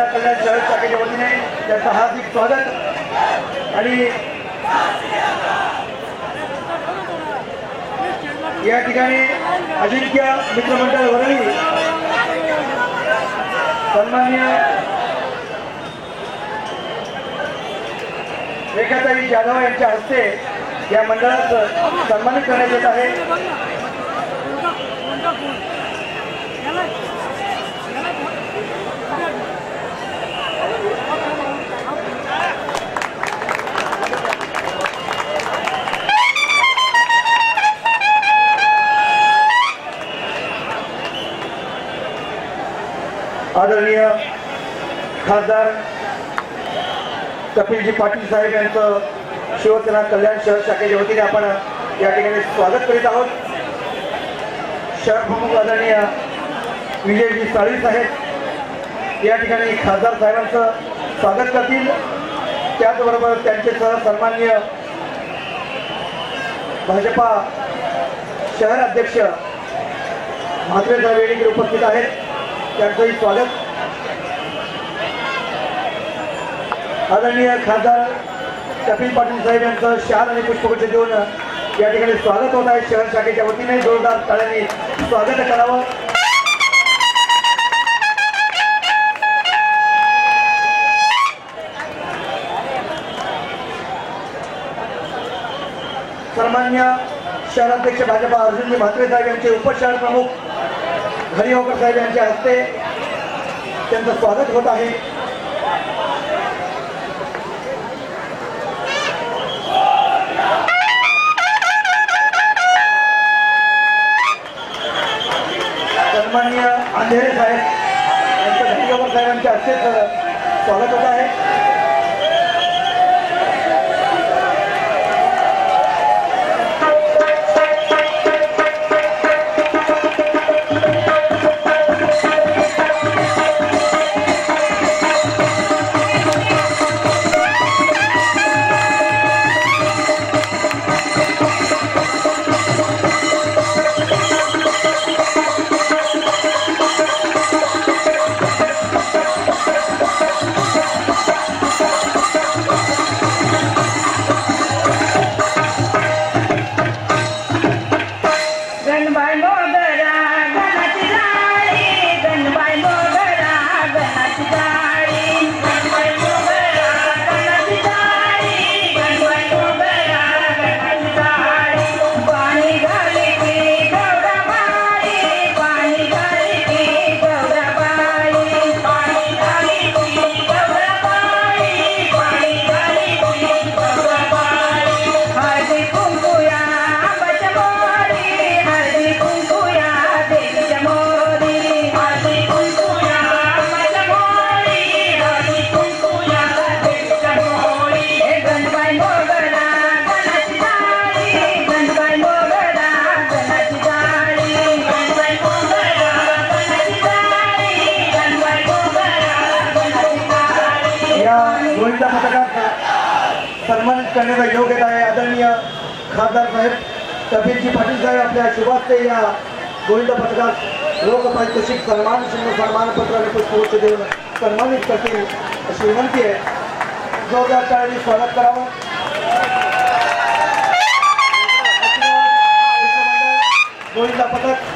कल्याण शहर शाखेच्या वतीने त्यांचं हार्दिक स्वागत। आणि या ठिकाणी अजिंक्य मित्रमंडळ वरळी सन्मान्य रेखाताई जाधव यांच्या हस्ते या मंडळात सन्मानित करण्यात येत आहे। आदरणीय खासदार कपिलजी पाटील साहेब यांचं शिवसेना कल्याण शहर शाखेच्या वतीने आपण या ठिकाणी स्वागत करीत आहोत। शहर प्रमुख आदरणीय विजयजी साळवी साहेब या ठिकाणी खासदार साहेबांचं स्वागत करतील। त्याचबरोबर त्यांचे सह सन्माननीय भाजपा शहर अध्यक्ष म्हात्रे साहेब यांनी उपस्थित आहेत, त्यांचंही स्वागत। आदरणीय खासदार कपिल पाटील साहेब यांचं शाल आणि पुष्पगुच्छ देऊन या ठिकाणी स्वागत होत आहे। शहर शाखेच्या वतीने जोरदार टाळ्यांनी स्वागत करावं। सन्मान्य शहराध्यक्ष भाजपा अर्जुनजी म्हात्रे साहेब यांचे उपशहर प्रमुख हरिहोकर साहेब यांच्या हस्ते त्यांचं स्वागत होत आहे। सन्माननीय अंधेरे साहेब यांचं हरिहोकर साहेबांच्या हस्ते स्वागत होत आहे। सन्मानित करण्याचा योग येत आहे। आदरणीय खासदार साहेब कपिलजी पाटील साहेब आपल्या शुभास्ते या गोविंद पथकात लोक पारितोषिक सन्मान सन्मानपत्र आणि पुष्पगुच्छ देऊन सन्मानित करतील अशी विनंती आहे। जोरदार टाळ्यांनी स्वागत करावं। गोविंद पथक